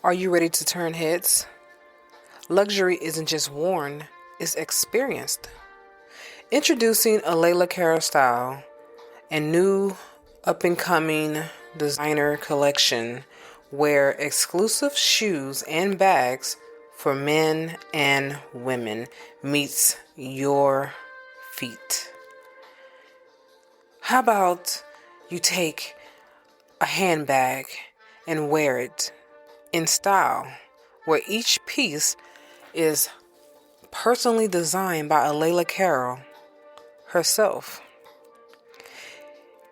Are you ready to turn heads? Luxury isn't just worn, it's experienced. Introducing a Layla Cara style and new up-and-coming designer collection where exclusive shoes and bags for men and women meets your feet. How about you take a handbag and wear it in style, where each piece is personally designed by Layla Carroll herself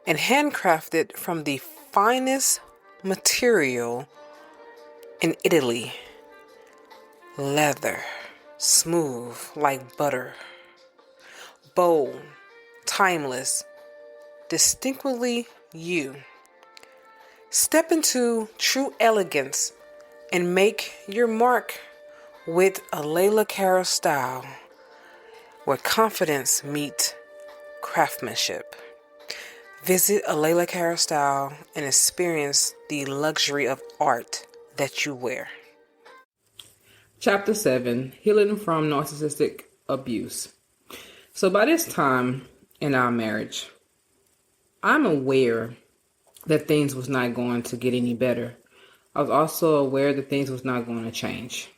and handcrafted from the finest material in Italy. Leather, smooth like butter, bold, timeless, distinctly you. Step into true elegance and make your mark with a Layla Cara style where confidence meets craftsmanship. Visit a Layla Cara style and experience the luxury of art that you wear. Chapter 7, Healing from Narcissistic Abuse. So by this time in our marriage, I'm aware that things was not going to get any better. I was also aware that things was not going to change.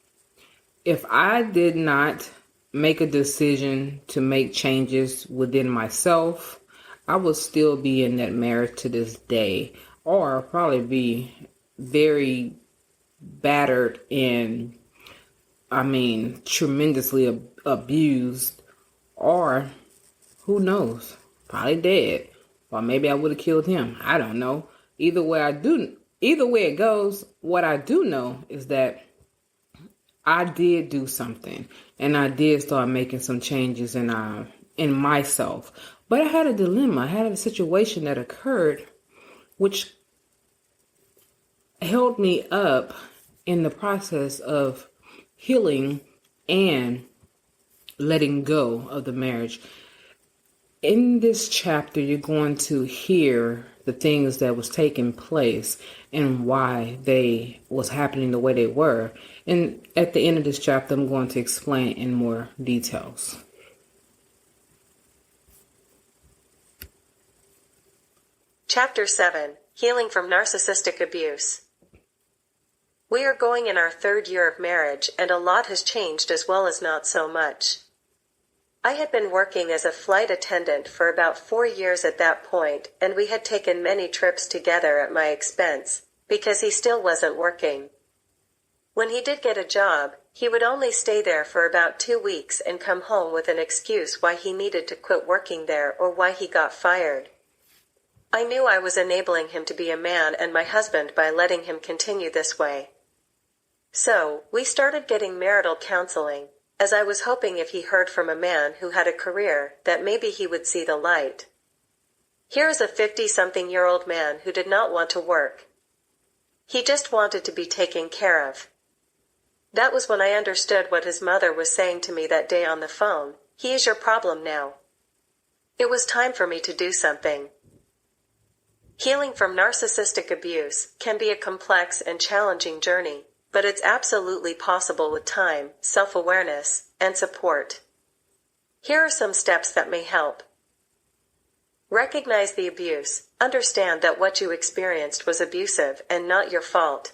If I did not make a decision to make changes within myself, I would still be in that marriage to this day, or probably be very battered and, tremendously abused, or who knows, probably dead. Or maybe I would have killed him. I don't know. Either way it goes, what I do know is that I did do something, and I did start making some changes in myself. But I had a dilemma. I had a situation that occurred which held me up in the process of healing and letting go of the marriage. In this chapter, you're going to hear the things that was taking place and why they was happening the way they were. And at the end of this chapter, I'm going to explain in more details. Chapter 7, Healing from Narcissistic Abuse. We are going in our third year of marriage, and a lot has changed as well as not so much. I had been working as a flight attendant for about 4 years at that point, and we had taken many trips together at my expense, because he still wasn't working. When he did get a job, he would only stay there for about 2 weeks and come home with an excuse why he needed to quit working there or why he got fired. I knew I was enabling him to be a man and my husband by letting him continue this way. So, we started getting marital counseling, as I was hoping if he heard from a man who had a career, that maybe he would see the light. Here is a 50-something-year-old man who did not want to work. He just wanted to be taken care of. That was when I understood what his mother was saying to me that day on the phone. He is your problem now. It was time for me to do something. Healing from narcissistic abuse can be a complex and challenging journey, but it's absolutely possible with time, self-awareness, and support. Here are some steps that may help. Recognize the abuse. Understand that what you experienced was abusive and not your fault.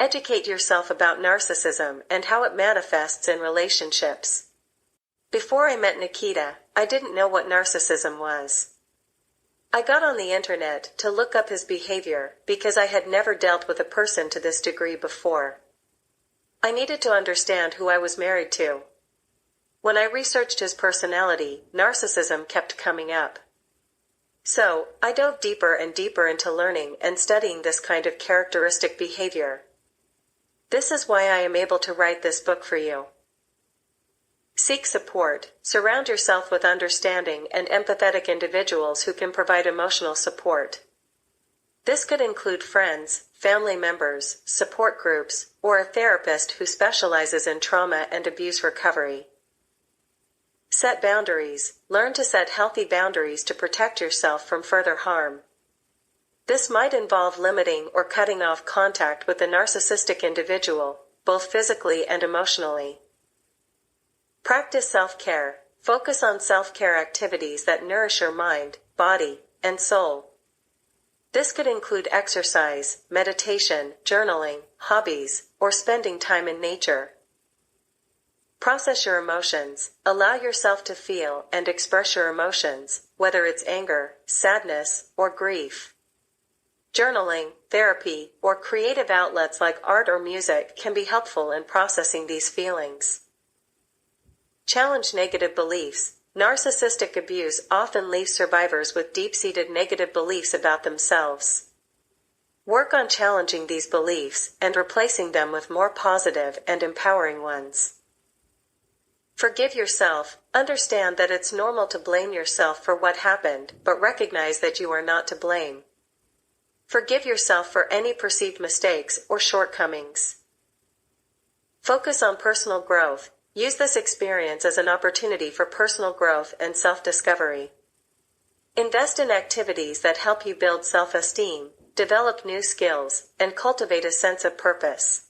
Educate yourself about narcissism and how it manifests in relationships. Before I met Nikita, I didn't know what narcissism was. I got on the internet to look up his behavior because I had never dealt with a person to this degree before. I needed to understand who I was married to. When I researched his personality, narcissism kept coming up. So, I dove deeper and deeper into learning and studying this kind of characteristic behavior. This is why I am able to write this book for you. Seek support. Surround yourself with understanding and empathetic individuals who can provide emotional support. This could include friends, family members, support groups, or a therapist who specializes in trauma and abuse recovery. Set boundaries. Learn to set healthy boundaries to protect yourself from further harm. This might involve limiting or cutting off contact with the narcissistic individual, both physically and emotionally. Practice self-care. Focus on self-care activities that nourish your mind, body, and soul. This could include exercise, meditation, journaling, hobbies, or spending time in nature. Process your emotions. Allow yourself to feel and express your emotions, whether it's anger, sadness, or grief. Journaling, therapy, or creative outlets like art or music can be helpful in processing these feelings. Challenge negative beliefs. Narcissistic abuse often leaves survivors with deep-seated negative beliefs about themselves. Work on challenging these beliefs and replacing them with more positive and empowering ones. Forgive yourself. Understand that it's normal to blame yourself for what happened, but recognize that you are not to blame. Forgive yourself for any perceived mistakes or shortcomings. Focus on personal growth. Use this experience as an opportunity for personal growth and self-discovery. Invest in activities that help you build self-esteem, develop new skills, and cultivate a sense of purpose.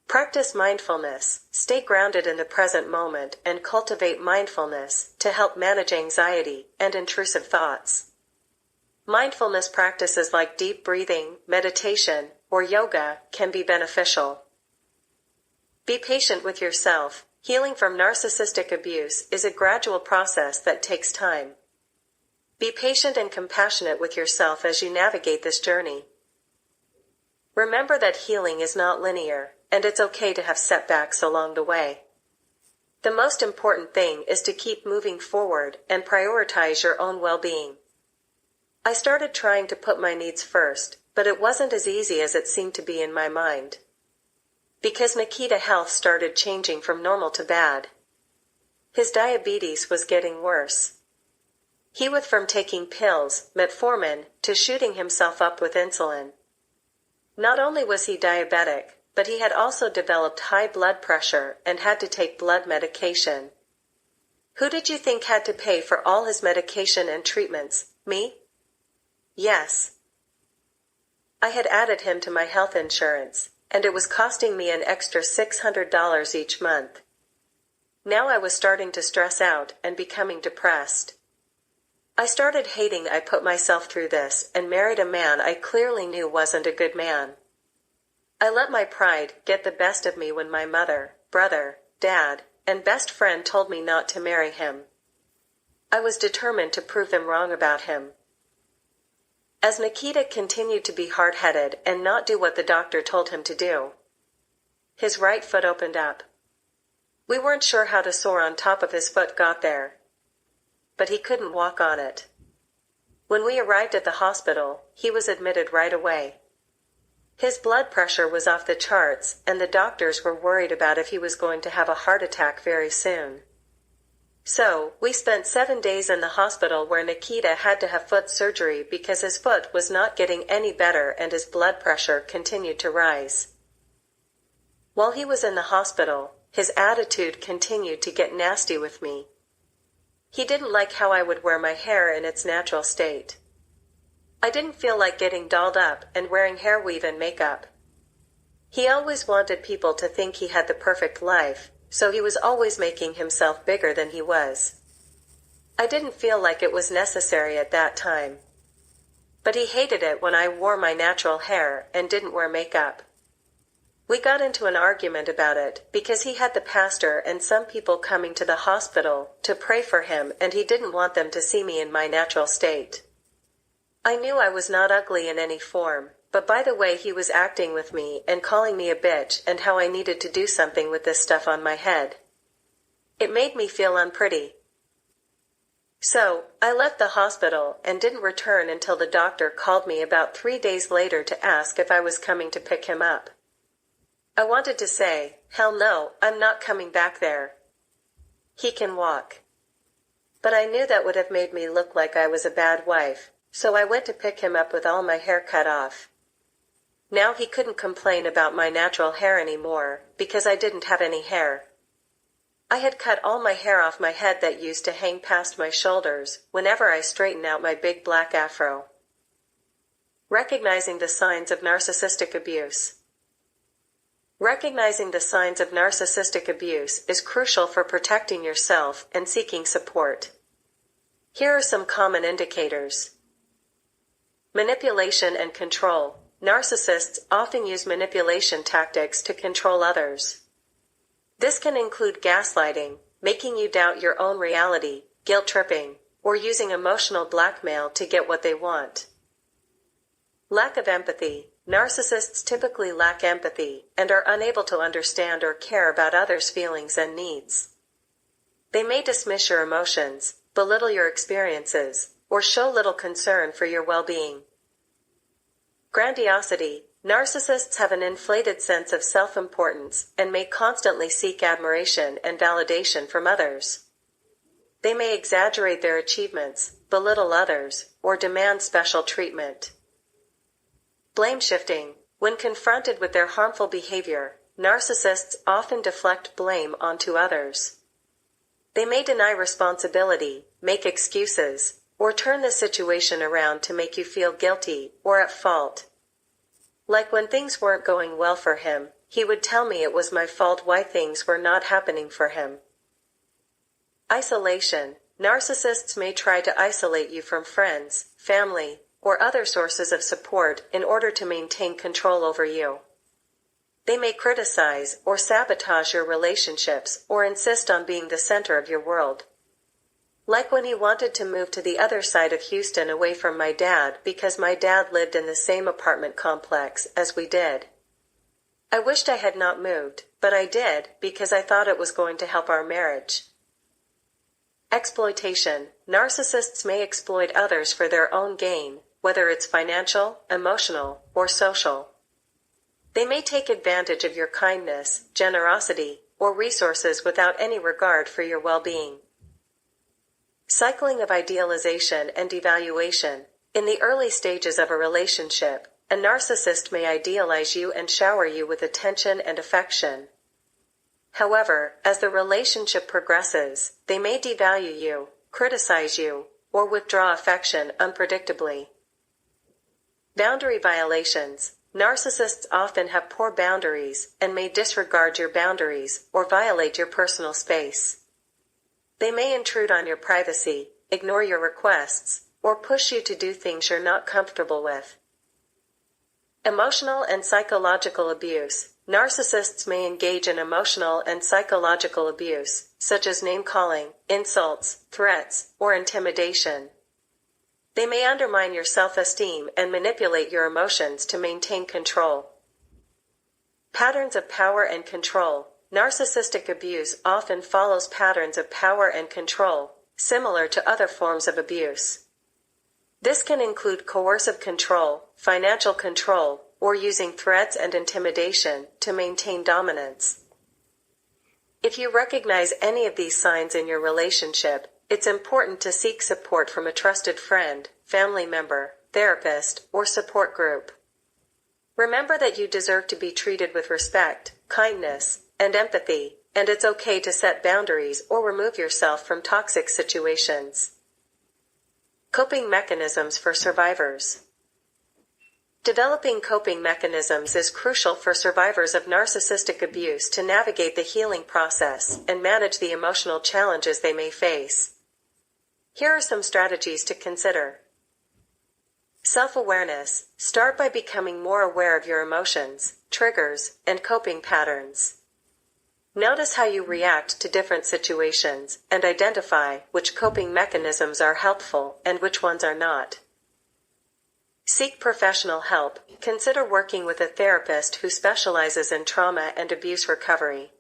Practice mindfulness. Stay grounded in the present moment and cultivate mindfulness to help manage anxiety and intrusive thoughts. Mindfulness practices like deep breathing, meditation, or yoga can be beneficial. Be patient with yourself. Healing from narcissistic abuse is a gradual process that takes time. Be patient and compassionate with yourself as you navigate this journey. Remember that healing is not linear, and it's okay to have setbacks along the way. The most important thing is to keep moving forward and prioritize your own well-being. I started trying to put my needs first, but it wasn't as easy as it seemed to be in my mind. Because Nikita's health started changing from normal to bad. His diabetes was getting worse. He went from taking pills, metformin, to shooting himself up with insulin. Not only was he diabetic, but he had also developed high blood pressure and had to take blood medication. Who did you think had to pay for all his medication and treatments? Me? Yes. I had added him to my health insurance, and it was costing me an extra $600 each month. Now I was starting to stress out and becoming depressed. I started hating I put myself through this and married a man I clearly knew wasn't a good man. I let my pride get the best of me when my mother, brother, dad, and best friend told me not to marry him. I was determined to prove them wrong about him. As Nikita continued to be hard-headed and not do what the doctor told him to do, his right foot opened up. We weren't sure how the sore on top of his foot got there, but he couldn't walk on it. When we arrived at the hospital, he was admitted right away. His blood pressure was off the charts, and the doctors were worried about if he was going to have a heart attack very soon. So, we spent 7 days in the hospital where Nikita had to have foot surgery because his foot was not getting any better and his blood pressure continued to rise. While he was in the hospital, his attitude continued to get nasty with me. He didn't like how I would wear my hair in its natural state. I didn't feel like getting dolled up and wearing hair weave and makeup. He always wanted people to think he had the perfect life, so he was always making himself bigger than he was. I didn't feel like it was necessary at that time. But he hated it when I wore my natural hair and didn't wear makeup. We got into an argument about it because he had the pastor and some people coming to the hospital to pray for him and he didn't want them to see me in my natural state. I knew I was not ugly in any form, but by the way he was acting with me and calling me a bitch and how I needed to do something with this stuff on my head. It made me feel unpretty. So, I left the hospital and didn't return until the doctor called me about 3 days later to ask if I was coming to pick him up. I wanted to say, hell no, I'm not coming back there. He can walk. But I knew that would have made me look like I was a bad wife, so I went to pick him up with all my hair cut off. Now he couldn't complain about my natural hair anymore, because I didn't have any hair. I had cut all my hair off my head that used to hang past my shoulders whenever I straightened out my big black afro. Recognizing the signs of narcissistic abuse. Recognizing the signs of narcissistic abuse is crucial for protecting yourself and seeking support. Here are some common indicators. Manipulation and control. Narcissists often use manipulation tactics to control others. This can include gaslighting, making you doubt your own reality, guilt-tripping, or using emotional blackmail to get what they want. Lack of empathy. Narcissists typically lack empathy and are unable to understand or care about others' feelings and needs. They may dismiss your emotions, belittle your experiences, or show little concern for your well-being. Grandiosity. Narcissists have an inflated sense of self-importance and may constantly seek admiration and validation from others. They may exaggerate their achievements, belittle others, or demand special treatment. Blame shifting. When confronted with their harmful behavior, narcissists often deflect blame onto others. They may deny responsibility, make excuses, or turn the situation around to make you feel guilty or at fault. Like when things weren't going well for him, he would tell me it was my fault why things were not happening for him. Isolation. Narcissists may try to isolate you from friends, family, or other sources of support in order to maintain control over you. They may criticize or sabotage your relationships or insist on being the center of your world. Like when he wanted to move to the other side of Houston away from my dad because my dad lived in the same apartment complex as we did. I wished I had not moved, but I did because I thought it was going to help our marriage. Exploitation. Narcissists may exploit others for their own gain, whether it's financial, emotional, or social. They may take advantage of your kindness, generosity, or resources without any regard for your well-being. Cycling of idealization and devaluation. In the early stages of a relationship, a narcissist may idealize you and shower you with attention and affection. However, as the relationship progresses, they may devalue you, criticize you, or withdraw affection unpredictably. Boundary violations. Narcissists often have poor boundaries and may disregard your boundaries or violate your personal space. They may intrude on your privacy, ignore your requests, or push you to do things you're not comfortable with. Emotional and psychological abuse. Narcissists may engage in emotional and psychological abuse, such as name-calling, insults, threats, or intimidation. They may undermine your self-esteem and manipulate your emotions to maintain control. Patterns of power and control. Narcissistic abuse often follows patterns of power and control, similar to other forms of abuse. This can include coercive control, financial control, or using threats and intimidation to maintain dominance. If you recognize any of these signs in your relationship, it's important to seek support from a trusted friend, family member, therapist, or support group. Remember that you deserve to be treated with respect, kindness, and empathy, and it's okay to set boundaries or remove yourself from toxic situations. Coping mechanisms for survivors. Developing coping mechanisms is crucial for survivors of narcissistic abuse to navigate the healing process and manage the emotional challenges they may face. Here are some strategies to consider. Self-awareness. Start by becoming more aware of your emotions, triggers, and coping patterns. Notice how you react to different situations and identify which coping mechanisms are helpful and which ones are not. Seek professional help. Consider working with a therapist who specializes in trauma and abuse recovery.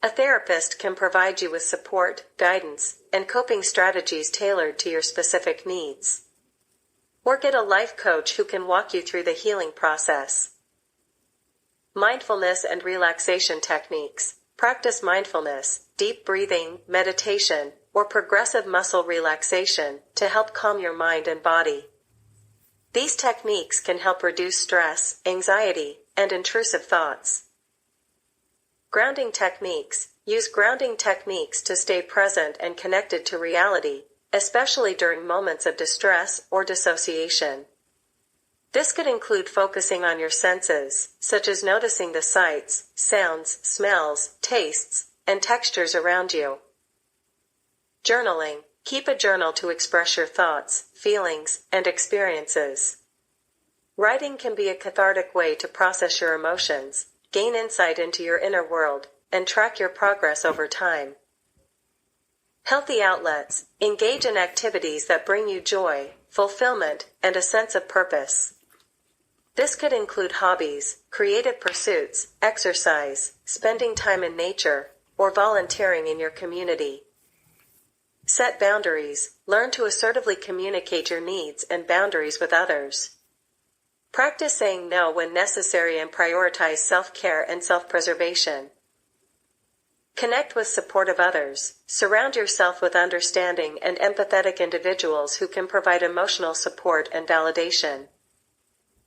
A therapist can provide you with support, guidance, and coping strategies tailored to your specific needs. Or get a life coach who can walk you through the healing process. Mindfulness and relaxation techniques. Practice mindfulness, deep breathing, meditation, or progressive muscle relaxation to help calm your mind and body. These techniques can help reduce stress, anxiety, and intrusive thoughts. Grounding techniques. Use grounding techniques to stay present and connected to reality, especially during moments of distress or dissociation. This could include focusing on your senses, such as noticing the sights, sounds, smells, tastes, and textures around you. Journaling. Keep a journal to express your thoughts, feelings, and experiences. Writing can be a cathartic way to process your emotions, gain insight into your inner world, and track your progress over time. Healthy outlets. Engage in activities that bring you joy, fulfillment, and a sense of purpose. This could include hobbies, creative pursuits, exercise, spending time in nature, or volunteering in your community. Set boundaries. Learn to assertively communicate your needs and boundaries with others. Practice saying no when necessary and prioritize self-care and self-preservation. Connect with supportive others. Surround yourself with understanding and empathetic individuals who can provide emotional support and validation.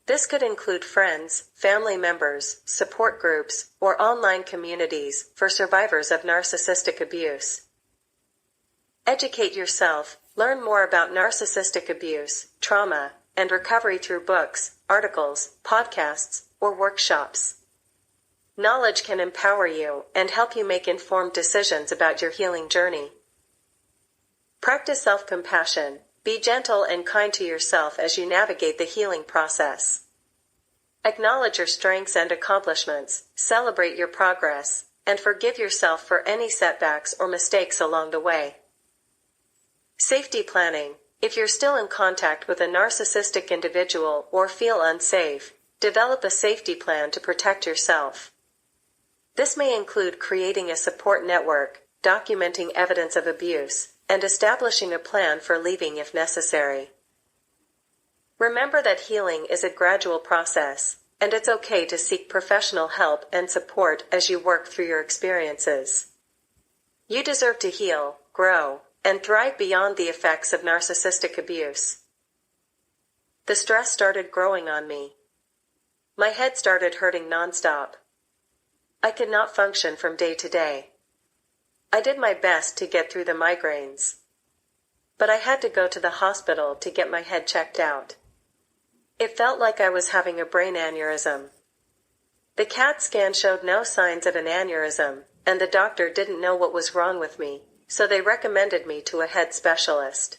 This could include friends, family members, support groups, or online communities for survivors of narcissistic abuse. Educate yourself. Learn more about narcissistic abuse, trauma, and recovery through books, articles, podcasts, or workshops. Knowledge can empower you and help you make informed decisions about your healing journey. Practice self-compassion. Be gentle and kind to yourself as you navigate the healing process. Acknowledge your strengths and accomplishments, celebrate your progress, and forgive yourself for any setbacks or mistakes along the way. Safety planning. If you're still in contact with a narcissistic individual or feel unsafe, develop a safety plan to protect yourself. This may include creating a support network, documenting evidence of abuse, and establishing a plan for leaving if necessary. Remember that healing is a gradual process, and it's okay to seek professional help and support as you work through your experiences. You deserve to heal, grow, and thrive beyond the effects of narcissistic abuse. The stress started growing on me. My head started hurting nonstop. I could not function from day to day. I did my best to get through the migraines, but I had to go to the hospital to get my head checked out. It felt like I was having a brain aneurysm. The CAT scan showed no signs of an aneurysm, and the doctor didn't know what was wrong with me, so they recommended me to a head specialist.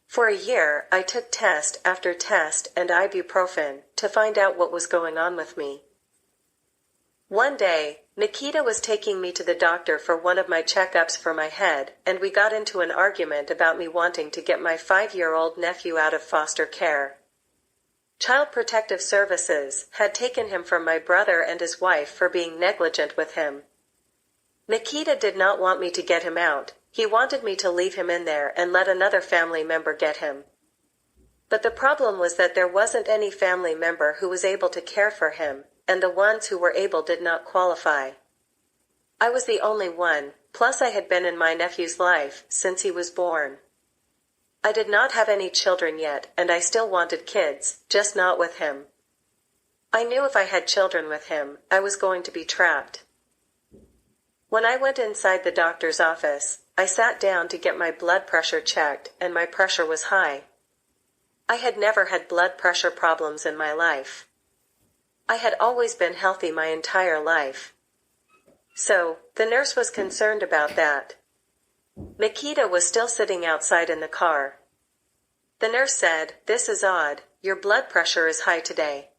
For a year, I took test after test and ibuprofen to find out what was going on with me. One day, Nikita was taking me to the doctor for one of my checkups for my head, and we got into an argument about me wanting to get my 5-year-old nephew out of foster care. Child Protective Services had taken him from my brother and his wife for being negligent with him. Nikita did not want me to get him out. He wanted me to leave him in there and let another family member get him. But the problem was that there wasn't any family member who was able to care for him, and the ones who were able did not qualify. I was the only one, plus I had been in my nephew's life since he was born. I did not have any children yet, and I still wanted kids, just not with him. I knew if I had children with him, I was going to be trapped. When I went inside the doctor's office, I sat down to get my blood pressure checked, and my pressure was high. I had never had blood pressure problems in my life. I had always been healthy my entire life. So, the nurse was concerned about that. Nikita was still sitting outside in the car. The nurse said, "This is odd, your blood pressure is high today.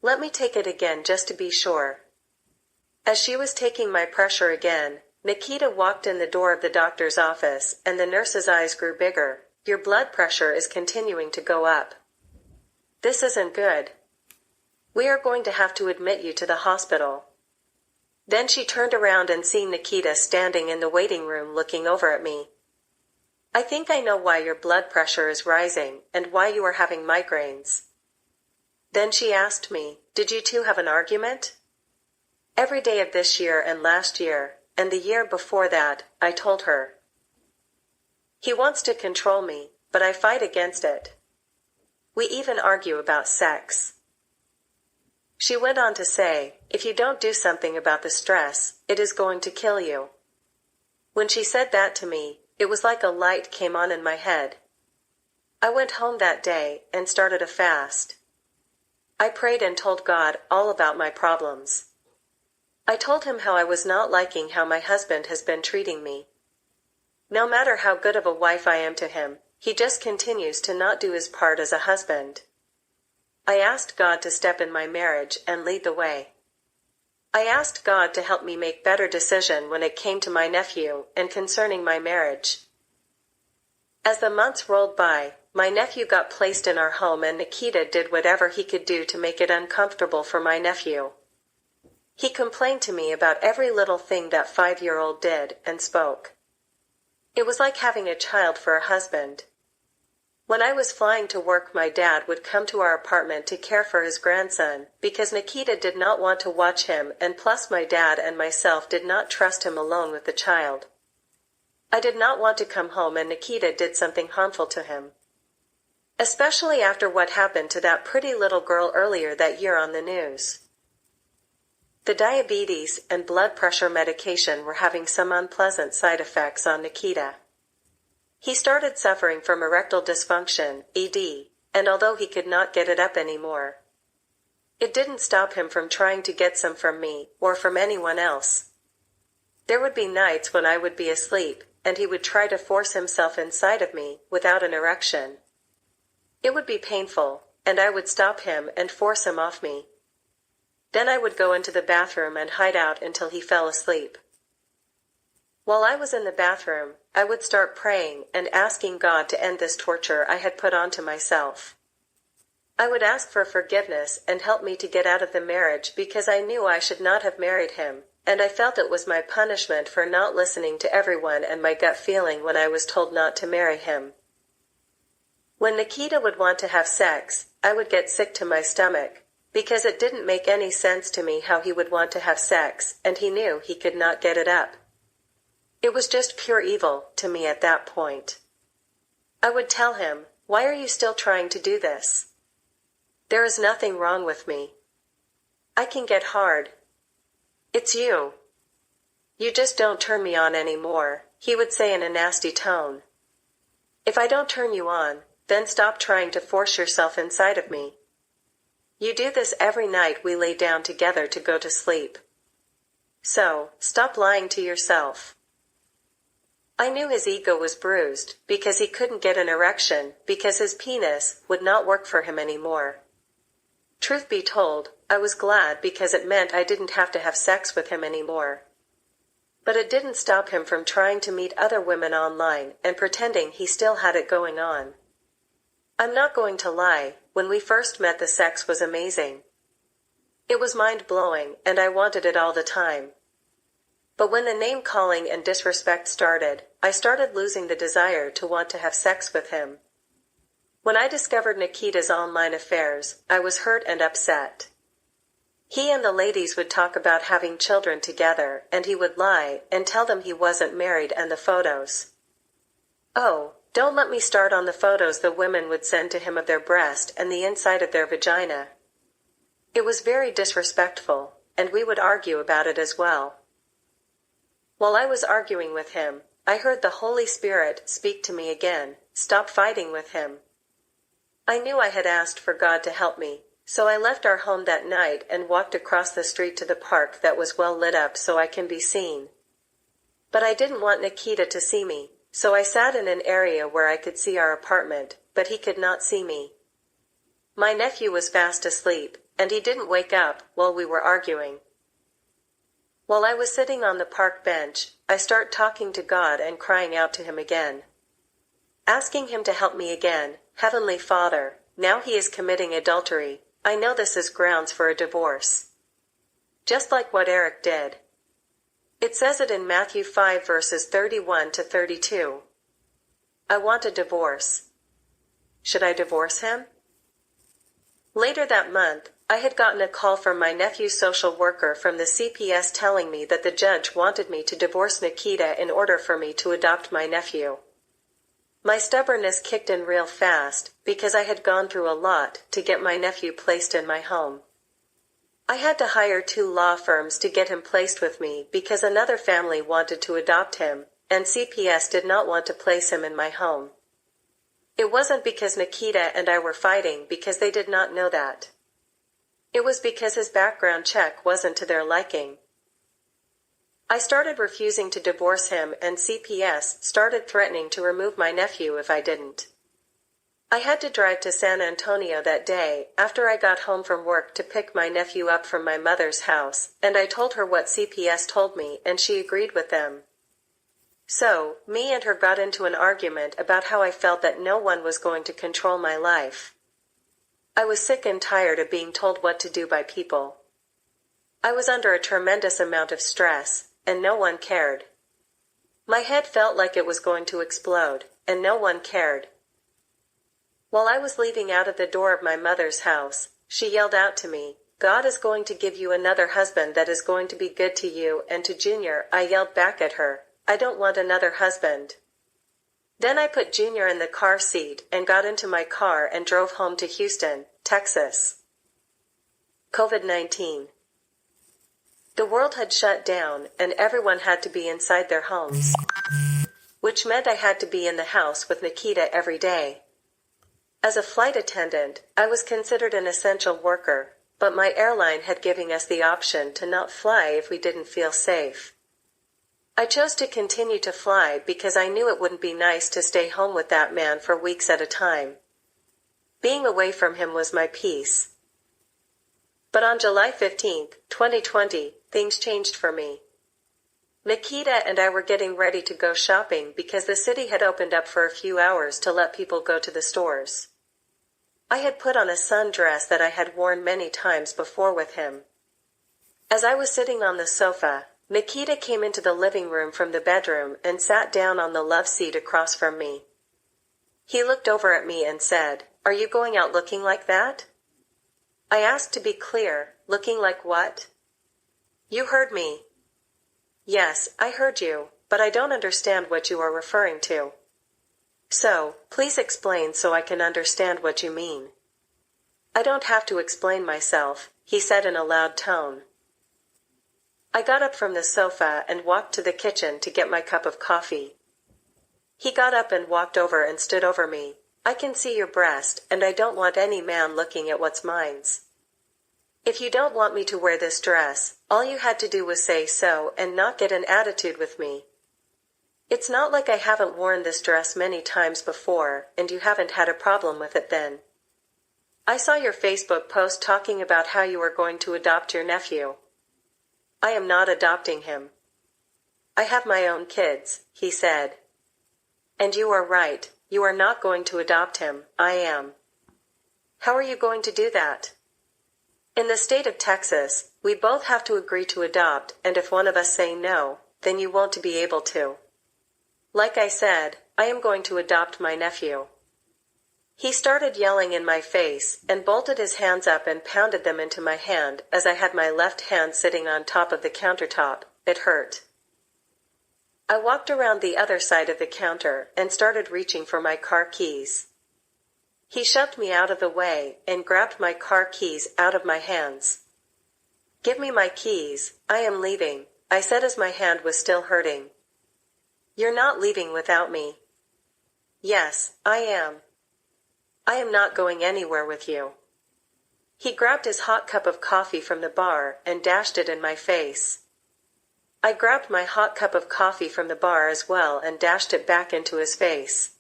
Let me take it again just to be sure." As she was taking my pressure again, Nikita walked in the door of the doctor's office, and the nurse's eyes grew bigger. "Your blood pressure is continuing to go up. This isn't good. We are going to have to admit you to the hospital." Then she turned around and seen Nikita standing in the waiting room looking over at me. "I think I know why your blood pressure is rising, and why you are having migraines." Then she asked me, "Did you two have an argument?" Every day of this year and last year, and the year before that, I told her. He wants to control me, but I fight against it. We even argue about sex. She went on to say, "If you don't do something about the stress, it is going to kill you." When she said that to me, it was like a light came on in my head. I went home that day and started a fast. I prayed and told God all about my problems. I told him how I was not liking how my husband has been treating me. No matter how good of a wife I am to him, he just continues to not do his part as a husband. I asked God to step in my marriage and lead the way. I asked God to help me make better decisions when it came to my nephew and concerning my marriage. As the months rolled by, my nephew got placed in our home and Nikita did whatever he could do to make it uncomfortable for my nephew. He complained to me about every little thing that 5-year-old did and spoke. It was like having a child for a husband. When I was flying to work, my dad would come to our apartment to care for his grandson, because Nikita did not want to watch him, and plus my dad and myself did not trust him alone with the child. I did not want to come home and Nikita did something harmful to him. Especially after what happened to that pretty little girl earlier that year on the news. The diabetes and blood pressure medication were having some unpleasant side effects on Nikita. He started suffering from erectile dysfunction, ED, and although he could not get it up anymore, it didn't stop him from trying to get some from me, or from anyone else. There would be nights when I would be asleep, and he would try to force himself inside of me, without an erection. It would be painful, and I would stop him and force him off me. Then I would go into the bathroom and hide out until he fell asleep. While I was in the bathroom, I would start praying and asking God to end this torture I had put onto myself. I would ask for forgiveness and help me to get out of the marriage because I knew I should not have married him, and I felt it was my punishment for not listening to everyone and my gut feeling when I was told not to marry him. When Nikita would want to have sex, I would get sick to my stomach, because it didn't make any sense to me how he would want to have sex, and he knew he could not get it up. It was just pure evil to me at that point. I would tell him, "Why are you still trying to do this? There is nothing wrong with me. I can get hard. It's you. You just don't turn me on anymore," he would say in a nasty tone. "If I don't turn you on, then stop trying to force yourself inside of me. You do this every night we lay down together to go to sleep. So, stop lying to yourself." I knew his ego was bruised, because he couldn't get an erection, because his penis would not work for him anymore. Truth be told, I was glad because it meant I didn't have to have sex with him anymore. But it didn't stop him from trying to meet other women online and pretending he still had it going on. I'm not going to lie, when we first met the sex was amazing. It was mind-blowing, and I wanted it all the time. But when the name-calling and disrespect started, I started losing the desire to want to have sex with him. When I discovered Nikita's online affairs, I was hurt and upset. He and the ladies would talk about having children together, and he would lie and tell them he wasn't married and the photos. Oh, don't let me start on the photos the women would send to him of their breast and the inside of their vagina. It was very disrespectful, and we would argue about it as well. While I was arguing with him, I heard the Holy Spirit speak to me again, "Stop fighting with him." I knew I had asked for God to help me, so I left our home that night and walked across the street to the park that was well lit up so I can be seen. But I didn't want Nikita to see me, so I sat in an area where I could see our apartment, but he could not see me. My nephew was fast asleep, and he didn't wake up while we were arguing. While I was sitting on the park bench, I start talking to God and crying out to him again. Asking him to help me again, "Heavenly Father, now he is committing adultery. I know this is grounds for a divorce." Just like what Eric did. It says it in Matthew 5 verses 31 to 32. I want a divorce. Should I divorce him? Later that month, I had gotten a call from my nephew's social worker from the CPS telling me that the judge wanted me to divorce Nikita in order for me to adopt my nephew. My stubbornness kicked in real fast, because I had gone through a lot to get my nephew placed in my home. I had to hire 2 law firms to get him placed with me because another family wanted to adopt him, and CPS did not want to place him in my home. It wasn't because Nikita and I were fighting, because they did not know that. It was because his background check wasn't to their liking. I started refusing to divorce him, and CPS started threatening to remove my nephew if I didn't. I had to drive to San Antonio that day after I got home from work to pick my nephew up from my mother's house, and I told her what CPS told me, and she agreed with them. So, me and her got into an argument about how I felt that no one was going to control my life. I was sick and tired of being told what to do by people. I was under a tremendous amount of stress, and no one cared. My head felt like it was going to explode, and no one cared. While I was leaving out of the door of my mother's house, she yelled out to me, "God is going to give you another husband that is going to be good to you," and to Junior, I yelled back at her, "I don't want another husband." Then I put Junior in the car seat and got into my car and drove home to Houston, Texas. COVID-19. The world had shut down, and everyone had to be inside their homes, which meant I had to be in the house with Nikita every day. As a flight attendant, I was considered an essential worker, but my airline had given us the option to not fly if we didn't feel safe. I chose to continue to fly because I knew it wouldn't be nice to stay home with that man for weeks at a time. Being away from him was my peace. But on July 15, 2020, things changed for me. Nikita and I were getting ready to go shopping because the city had opened up for a few hours to let people go to the stores. I had put on a sundress that I had worn many times before with him. As I was sitting on the sofa, Nikita came into the living room from the bedroom and sat down on the love seat across from me. He looked over at me and said, "Are you going out looking like that?" I asked to be clear, "Looking like what?" "You heard me." "Yes, I heard you, but I don't understand what you are referring to. So, please explain so I can understand what you mean." "I don't have to explain myself," he said in a loud tone. I got up from the sofa and walked to the kitchen to get my cup of coffee. He got up and walked over and stood over me. "I can see your breast, and I don't want any man looking at what's mine. If you don't want me to wear this dress, all you had to do was say so and not get an attitude with me. It's not like I haven't worn this dress many times before, and you haven't had a problem with it then. I saw your Facebook post talking about how you are going to adopt your nephew. I am not adopting him. I have my own kids," he said. "And you are right, you are not going to adopt him, I am." "How are you going to do that?" "In the state of Texas, we both have to agree to adopt, and if one of us say no, then you won't be able to. Like I said, I am going to adopt my nephew." He started yelling in my face, and bolted his hands up and pounded them into my hand as I had my left hand sitting on top of the countertop. It hurt. I walked around the other side of the counter and started reaching for my car keys. He shoved me out of the way and grabbed my car keys out of my hands. "Give me my keys, I am leaving," I said as my hand was still hurting. "You're not leaving without me." "Yes, I am. I am not going anywhere with you." He grabbed his hot cup of coffee from the bar and dashed it in my face. I grabbed my hot cup of coffee from the bar as well and dashed it back into his face.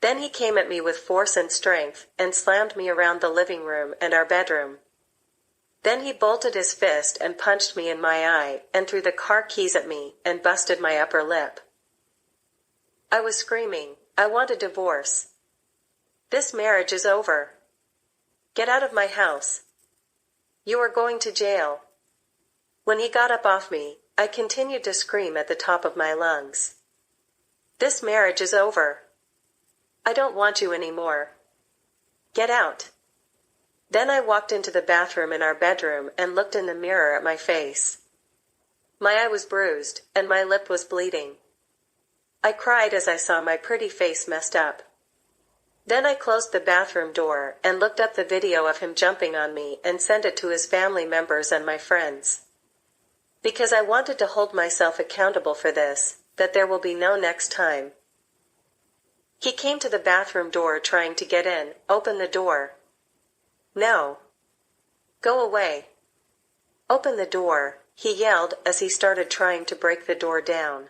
Then he came at me with force and strength and slammed me around the living room and our bedroom. Then he bolted his fist and punched me in my eye and threw the car keys at me and busted my upper lip. I was screaming, "I want a divorce. This marriage is over. Get out of my house. You are going to jail." When he got up off me, I continued to scream at the top of my lungs. "This marriage is over. I don't want you anymore. Get out." Then I walked into the bathroom in our bedroom and looked in the mirror at my face. My eye was bruised, and my lip was bleeding. I cried as I saw my pretty face messed up. Then I closed the bathroom door and looked up the video of him jumping on me and sent it to his family members and my friends. Because I wanted to hold myself accountable for this, that there will be no next time. He came to the bathroom door trying to get in, open the door. "No. Go away. Open the door, he yelled as he started trying to break the door down.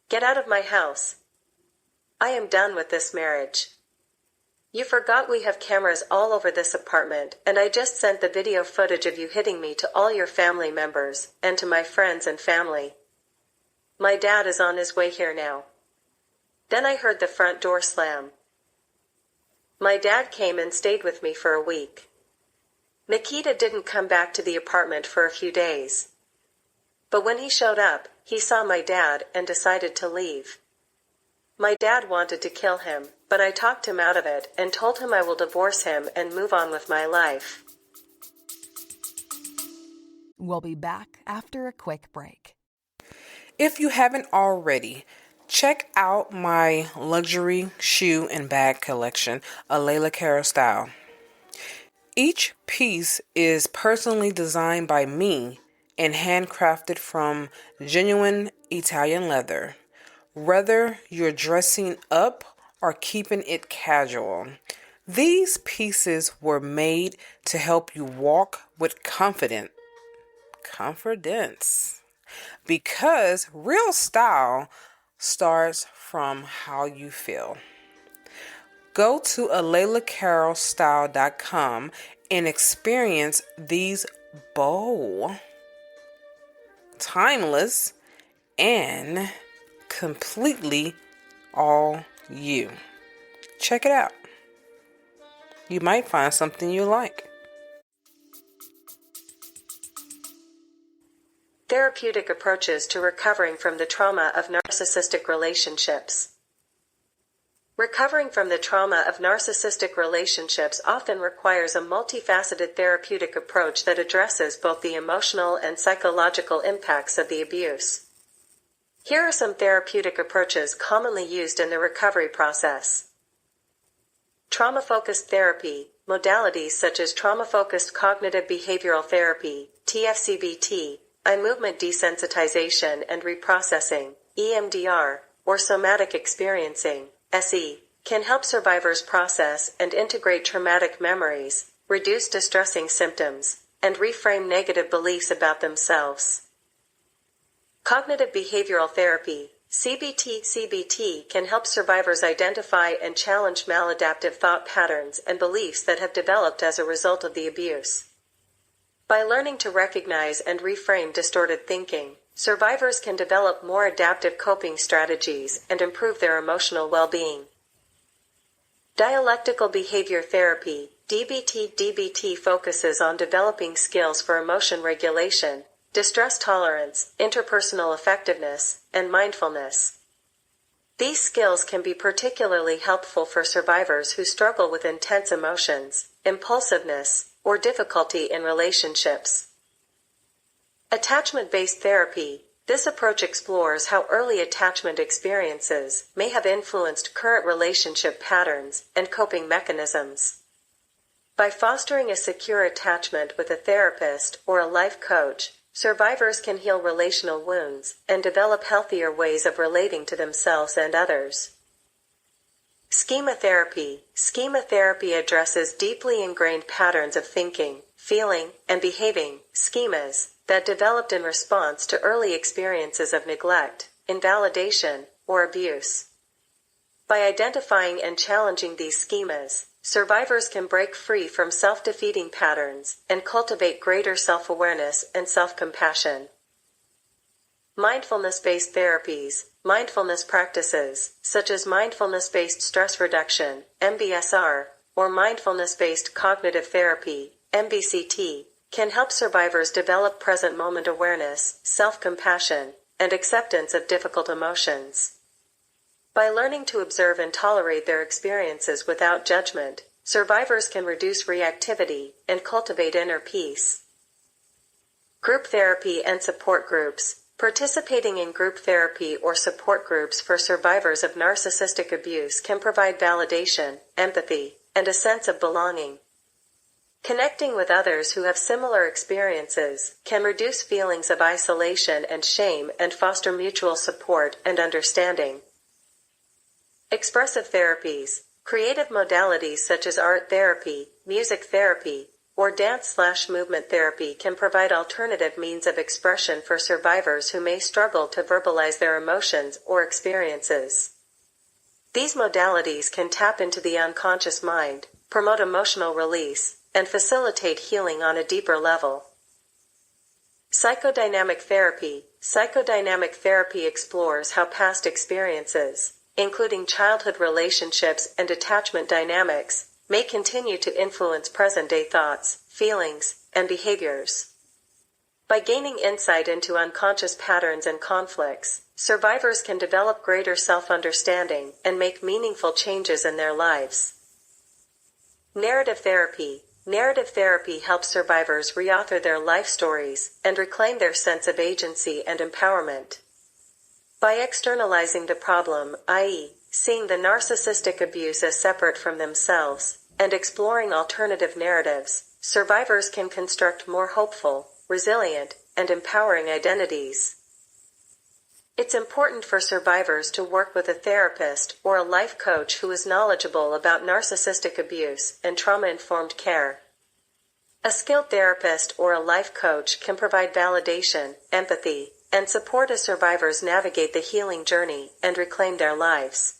Get out of my house. I am done with this marriage. You forgot we have cameras all over this apartment, and I just sent the video footage of you hitting me to all your family members, and to my friends and family. My dad is on his way here now. Then I heard the front door slam. My dad came and stayed with me for a week. Nikita didn't come back to the apartment for a few days. But when he showed up, he saw my dad and decided to leave. My dad wanted to kill him, but I talked him out of it and told him I will divorce him and move on with my life. We'll be back after a quick break. If you haven't already, check out my luxury shoe and bag collection, a Layla Cara style. Each piece is personally designed by me and handcrafted from genuine Italian leather. Whether you're dressing up or keeping it casual, these pieces were made to help you walk with confidence. Because real style starts from how you feel. Go to alaylacarolstyle.com and experience these bold, timeless, and completely all you. Check it out. You might find something you like. Therapeutic approaches to recovering from the trauma of narcissistic relationships. Recovering from the trauma of narcissistic relationships often requires a multifaceted therapeutic approach that addresses both the emotional and psychological impacts of the abuse. Here are some therapeutic approaches commonly used in the recovery process. Trauma-focused therapy, modalities such as trauma-focused cognitive behavioral therapy, TFCBT, eye movement desensitization and reprocessing, EMDR, or somatic experiencing, SE, can help survivors process and integrate traumatic memories, reduce distressing symptoms, and reframe negative beliefs about themselves. Cognitive behavioral therapy, CBT, can help survivors identify and challenge maladaptive thought patterns and beliefs that have developed as a result of the abuse. By learning to recognize and reframe distorted thinking, survivors can develop more adaptive coping strategies and improve their emotional well-being. Dialectical behavior therapy, DBT focuses on developing skills for emotion regulation, distress tolerance, interpersonal effectiveness, and mindfulness. These skills can be particularly helpful for survivors who struggle with intense emotions, impulsiveness, or difficulty in relationships. Attachment-based therapy. This approach explores how early attachment experiences may have influenced current relationship patterns and coping mechanisms. By fostering a secure attachment with a therapist or a life coach, survivors can heal relational wounds and develop healthier ways of relating to themselves and others. Schema therapy. Schema therapy addresses deeply ingrained patterns of thinking, feeling, and behaving, schemas, that developed in response to early experiences of neglect, invalidation, or abuse. By identifying and challenging these schemas, survivors can break free from self-defeating patterns and cultivate greater self-awareness and self-compassion. Mindfulness-based therapies. Mindfulness practices, such as mindfulness-based stress reduction, MBSR, or mindfulness-based cognitive therapy, MBCT, can help survivors develop present moment awareness, self-compassion, and acceptance of difficult emotions. By learning to observe and tolerate their experiences without judgment, survivors can reduce reactivity and cultivate inner peace. Group therapy and support groups. Participating in group therapy or support groups for survivors of narcissistic abuse can provide validation, empathy, and a sense of belonging. Connecting with others who have similar experiences can reduce feelings of isolation and shame and foster mutual support and understanding. Expressive therapies. Creative modalities such as art therapy, music therapy, or dance/movement therapy can provide alternative means of expression for survivors who may struggle to verbalize their emotions or experiences. These modalities can tap into the unconscious mind, promote emotional release, and facilitate healing on a deeper level. Psychodynamic therapy. Psychodynamic therapy explores how past experiences, including childhood relationships and attachment dynamics, may continue to influence present-day thoughts, feelings, and behaviors. By gaining insight into unconscious patterns and conflicts, survivors can develop greater self-understanding and make meaningful changes in their lives. Narrative therapy. Narrative therapy helps survivors reauthor their life stories and reclaim their sense of agency and empowerment. By externalizing the problem, i.e., seeing the narcissistic abuse as separate from themselves, and exploring alternative narratives, survivors can construct more hopeful, resilient, and empowering identities. It's important for survivors to work with a therapist or a life coach who is knowledgeable about narcissistic abuse and trauma-informed care. A skilled therapist or a life coach can provide validation, empathy, and support as survivors navigate the healing journey and reclaim their lives.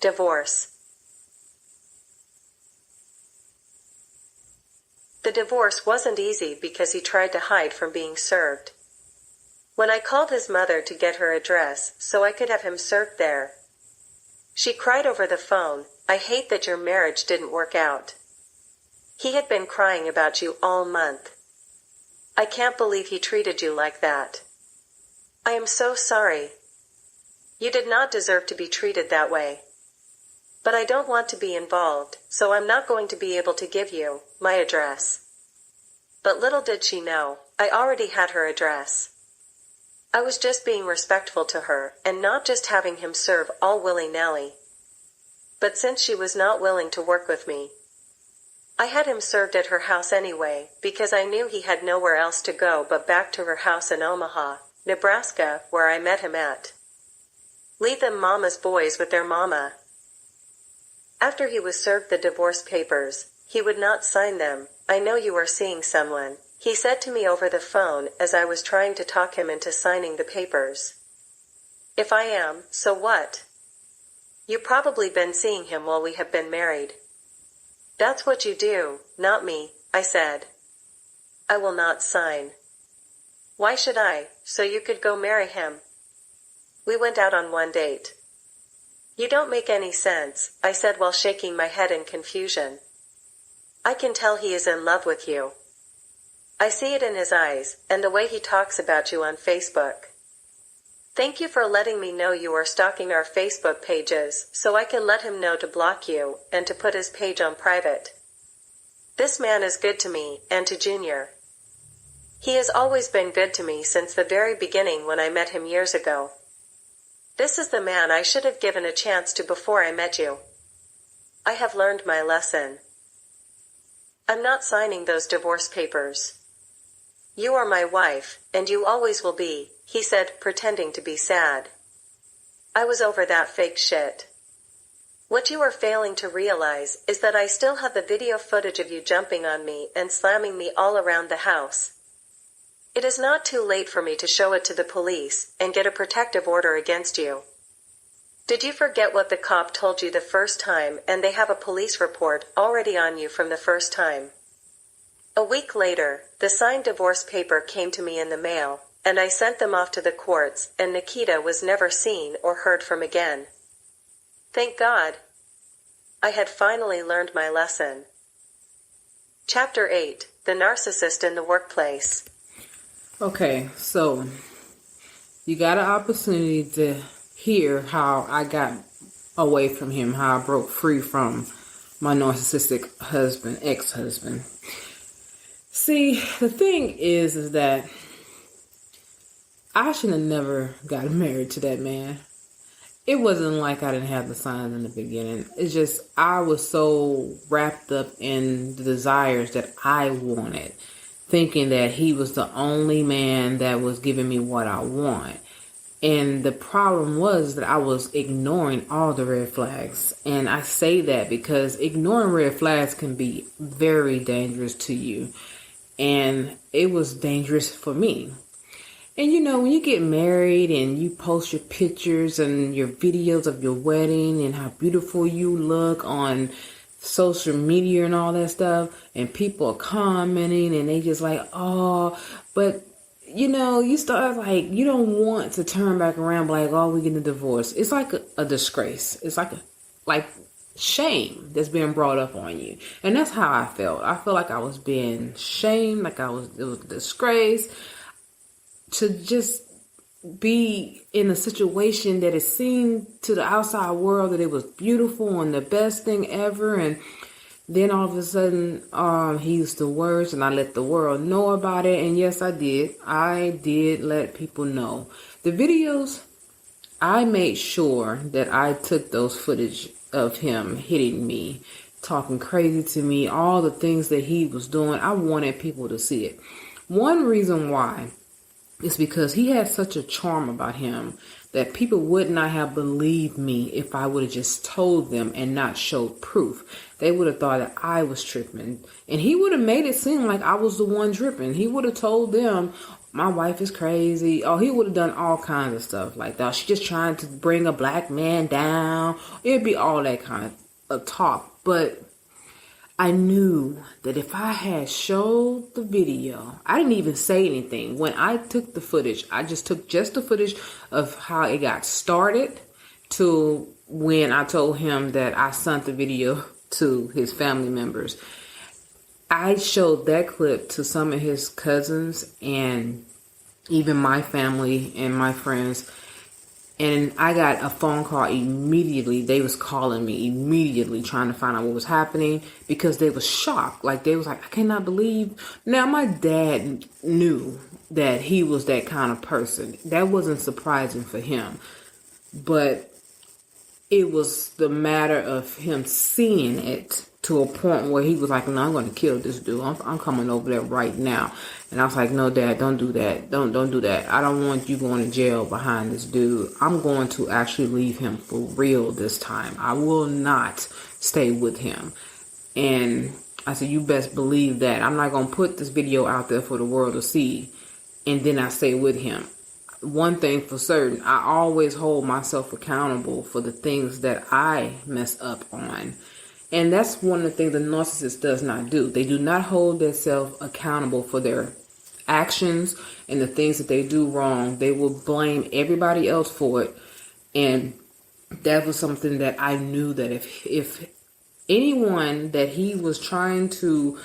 Divorce. The divorce wasn't easy because he tried to hide from being served. When I called his mother to get her address so I could have him served there, she cried over the phone, "I hate that your marriage didn't work out. He had been crying about you all month. I can't believe he treated you like that. I am so sorry. You did not deserve to be treated that way. But I don't want to be involved, so I'm not going to be able to give you my address." But little did she know, I already had her address. I was just being respectful to her and not just having him serve all willy-nilly. But since she was not willing to work with me, I had him served at her house anyway because I knew he had nowhere else to go but back to her house in Omaha, Nebraska, where I met him at. Leave them mama's boys with their mama. After he was served the divorce papers, he would not sign them. "I know you are seeing someone," he said to me over the phone as I was trying to talk him into signing the papers. "If I am, so what? You've probably been seeing him while we have been married." "That's what you do, not me," I said. "I will not sign." "Why should I, so you could go marry him?" We went out on one date. "You don't make any sense," I said while shaking my head in confusion. "I can tell he is in love with you. I see it in his eyes, and the way he talks about you on Facebook. Thank you for letting me know you are stalking our Facebook pages, so I can let him know to block you, and to put his page on private. This man is good to me, and to Junior. He has always been good to me since the very beginning when I met him years ago. This is the man I should have given a chance to before I met you. I have learned my lesson. I'm not signing those divorce papers. You are my wife, and you always will be," he said, pretending to be sad. I was over that fake shit. "What you are failing to realize is that I still have the video footage of you jumping on me and slamming me all around the house. It is not too late for me to show it to the police and get a protective order against you. Did you forget what the cop told you the first time and they have a police report already on you from the first time?" A week later, the signed divorce paper came to me in the mail, and I sent them off to the courts, and Nikita was never seen or heard from again. Thank God. I had finally learned my lesson. Chapter 8. The Narcissist in the Workplace. Okay, so you got an opportunity to hear how I got away from him, how I broke free from my narcissistic husband, ex-husband. See, the thing is that I should have never gotten married to that man. It wasn't like I didn't have the signs in the beginning. It's just I was so wrapped up in the desires that I wanted, thinking that he was the only man that was giving me what I want. And the problem was that I was ignoring all the red flags. And I say that because ignoring red flags can be very dangerous to you. And it was dangerous for me. And when you get married and you post your pictures and your videos of your wedding and how beautiful you look on social media and all that stuff, and people are commenting and they just like, oh, but you start like, you don't want to turn back around like, oh, we're getting a divorce. It's like a disgrace. It's like shame that's being brought up on you. And that's how I felt. I felt like I was being shamed, like it was a disgrace to just be in a situation that it seemed to the outside world that it was beautiful and the best thing ever. And then all of a sudden, he used the words and I let the world know about it. And yes, I did. I did let people know. The videos, I made sure that I took those footage of him hitting me, talking crazy to me, all the things that he was doing. I wanted people to see it. One reason why is because he had such a charm about him that people would not have believed me if I would have just told them and not showed proof. They would have thought that I was tripping. And he would have made it seem like I was the one tripping. He would have told them, my wife is crazy. Oh, he would have done all kinds of stuff like that. She's just trying to bring a black man down. It'd be all that kind of talk. But I knew that if I had showed the video, I didn't even say anything. When I took the footage, I just took the footage of how it got started to when I told him that I sent the video to his family members. I showed that clip to some of his cousins and even my family and my friends. And I got a phone call immediately. They was calling me immediately trying to find out what was happening because they was shocked. Like they was like, I cannot believe. Now my dad knew that he was that kind of person. That wasn't surprising for him. But it was the matter of him seeing it to a point where he was like, no, I'm going to kill this dude. I'm coming over there right now. And I was like, no, Dad, don't do that. Don't do that. I don't want you going to jail behind this dude. I'm going to actually leave him for real this time. I will not stay with him. And I said, you best believe that. I'm not going to put this video out there for the world to see. And then I stay with him. One thing for certain, I always hold myself accountable for the things that I mess up on. And that's one of the things the narcissist does not do. They do not hold themselves accountable for their actions and the things that they do wrong. They will blame everybody else for it. And that was something that I knew that if anyone that he was trying to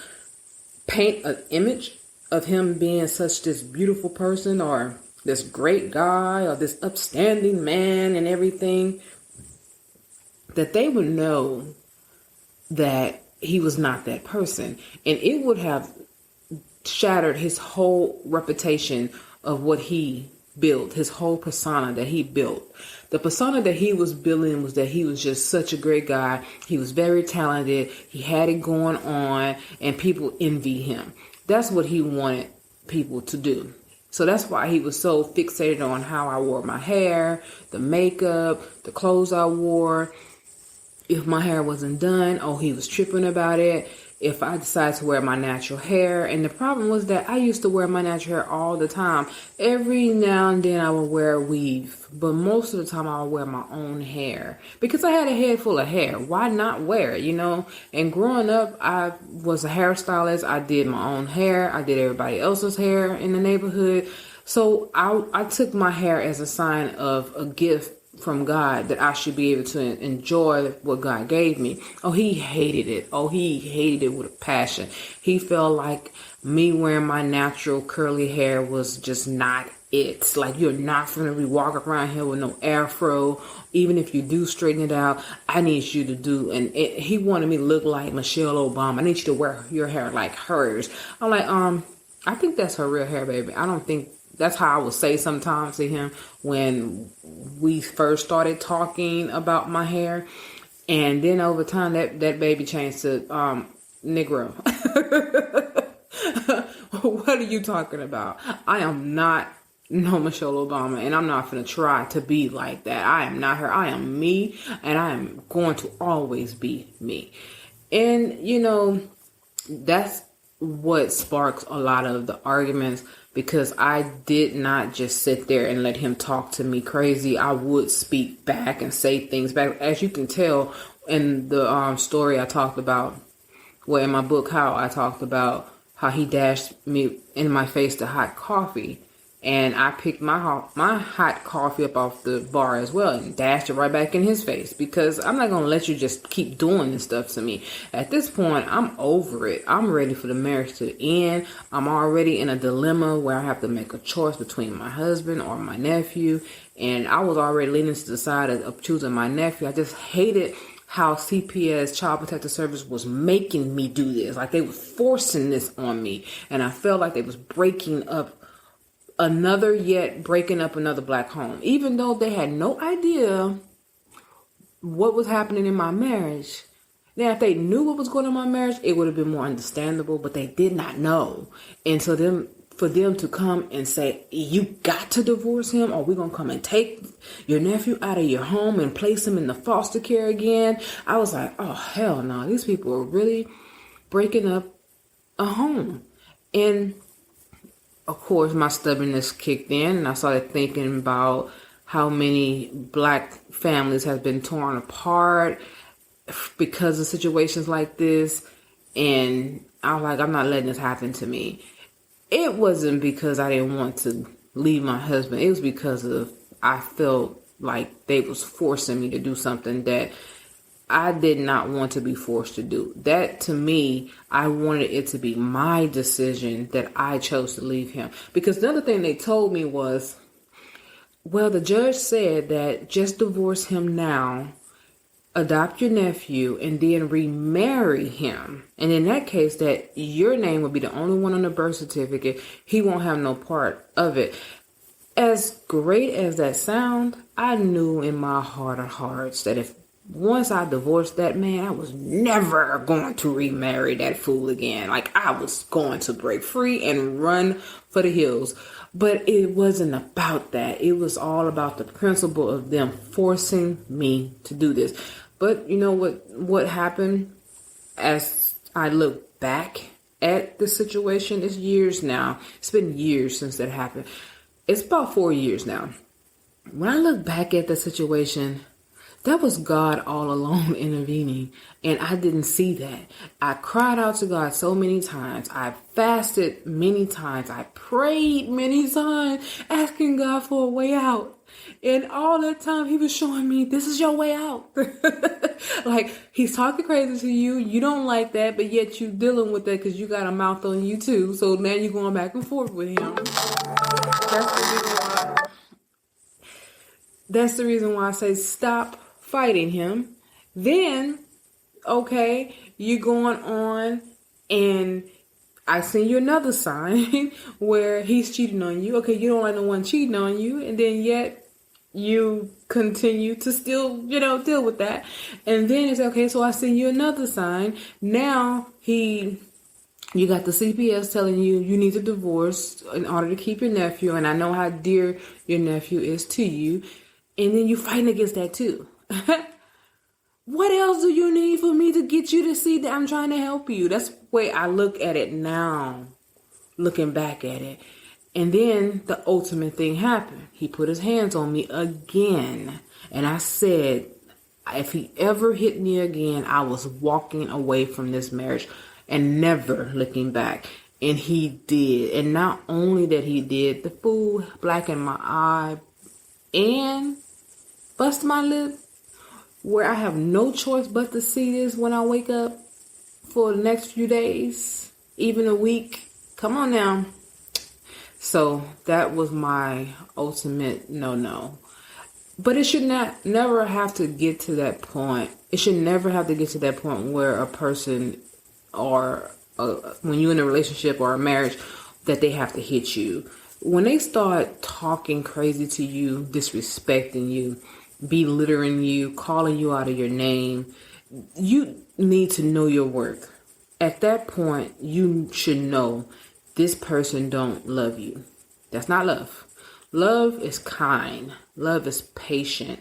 paint an image of him being such this beautiful person or this great guy or this upstanding man and everything, that they would know that he was not that person. And it would have shattered his whole reputation of what he built, his whole persona that he built. The persona that he was building was that he was just such a great guy. He was very talented. He had it going on and people envy him. That's what he wanted people to do. So that's why he was so fixated on how I wore my hair, the makeup, the clothes I wore. If my hair wasn't done, oh, he was tripping about it. If I decided to wear my natural hair. And the problem was that I used to wear my natural hair all the time. Every now and then I would wear a weave. But most of the time I would wear my own hair. Because I had a head full of hair. Why not wear it, And growing up, I was a hairstylist. I did my own hair. I did everybody else's hair in the neighborhood. So I took my hair as a sign of a gift from God that I should be able to enjoy what God gave me. Oh, he hated it. Oh, he hated it with a passion. He felt like me wearing my natural curly hair was just not it. Like, you're not going to be walking around here with no afro. Even if you do straighten it out, I need you to do. And he wanted me to look like Michelle Obama. I need you to wear your hair like hers. I'm like, I think that's her real hair, baby. I don't think. That's how I would say sometimes to him when we first started talking about my hair. And then over time, that baby changed to Negro. What are you talking about? I am not no Michelle Obama, and I'm not going to try to be like that. I am not her. I am me, and I am going to always be me. And, that's what sparks a lot of the arguments, because I did not just sit there and let him talk to me crazy. I would speak back and say things back. As you can tell in the story I talked about, well, in my book, how I talked about how he dashed me in my face the hot coffee. And I picked my hot coffee up off the bar as well and dashed it right back in his face, because I'm not going to let you just keep doing this stuff to me. At this point, I'm over it. I'm ready for the marriage to end. I'm already in a dilemma where I have to make a choice between my husband or my nephew. And I was already leaning to the side of choosing my nephew. I just hated how CPS, Child Protective Service, was making me do this. Like they were forcing this on me. And I felt like they was breaking up another black home, even though they had no idea what was happening in my marriage. Now, if they knew what was going on in my marriage, it would have been more understandable, but they did not know. And so for them to come and say, you got to divorce him, or we're going to come and take your nephew out of your home and place him in the foster care again. I was like, oh, hell no. These people are really breaking up a home. And of course, my stubbornness kicked in, and I started thinking about how many black families have been torn apart because of situations like this. And I was like, I'm not letting this happen to me. It wasn't because I didn't want to leave my husband. It was because I felt like they was forcing me to do something that I did not want to be forced to do. That, to me, I wanted it to be my decision that I chose to leave him. Because the other thing they told me was, well, the judge said that just divorce him now, adopt your nephew, and then remarry him. And in that case, that your name will be the only one on the birth certificate. He won't have no part of it. As great as that sounds, I knew in my heart of hearts that if once I divorced that man, I was never going to remarry that fool again. Like, I was going to break free and run for the hills. But it wasn't about that. It was all about the principle of them forcing me to do this. But you know what happened as I look back at the situation? It's years now. It's been years since that happened. It's about 4 years now. When I look back at the situation, that was God all alone intervening, and I didn't see that. I cried out to God so many times. I fasted many times. I prayed many times, asking God for a way out. And all that time, he was showing me, this is your way out. Like, he's talking crazy to you. You don't like that, but yet you dealing with that because you got a mouth on you too. So now you're going back and forth with him. That's the reason why I say stop fighting him. Then, okay, you're going on and I send you another sign where he's cheating on you. Okay, you don't like no one cheating on you, and then yet you continue to still, deal with that. And then it's okay, so I send you another sign. Now you got the CPS telling you need to divorce in order to keep your nephew, and I know how dear your nephew is to you. And then you fighting against that too. What else do you need for me to get you to see that I'm trying to help you? That's the way I look at it now, looking back at it. And then the ultimate thing happened. He put his hands on me again. And I said, if he ever hit me again, I was walking away from this marriage and never looking back. And he did. And not only that he did, the fool blackened my eye and bust my lip, where I have no choice but to see this when I wake up for the next few days, even a week. Come on now. So that was my ultimate no. But it should never have to get to that point. It should never have to get to that point where a person or when you're in a relationship or a marriage that they have to hit you. When they start talking crazy to you, disrespecting you, belittling you, calling you out of your name, you need to know your worth. At that point, you should know this person don't love you. That's not love. Love is kind. Love is patient.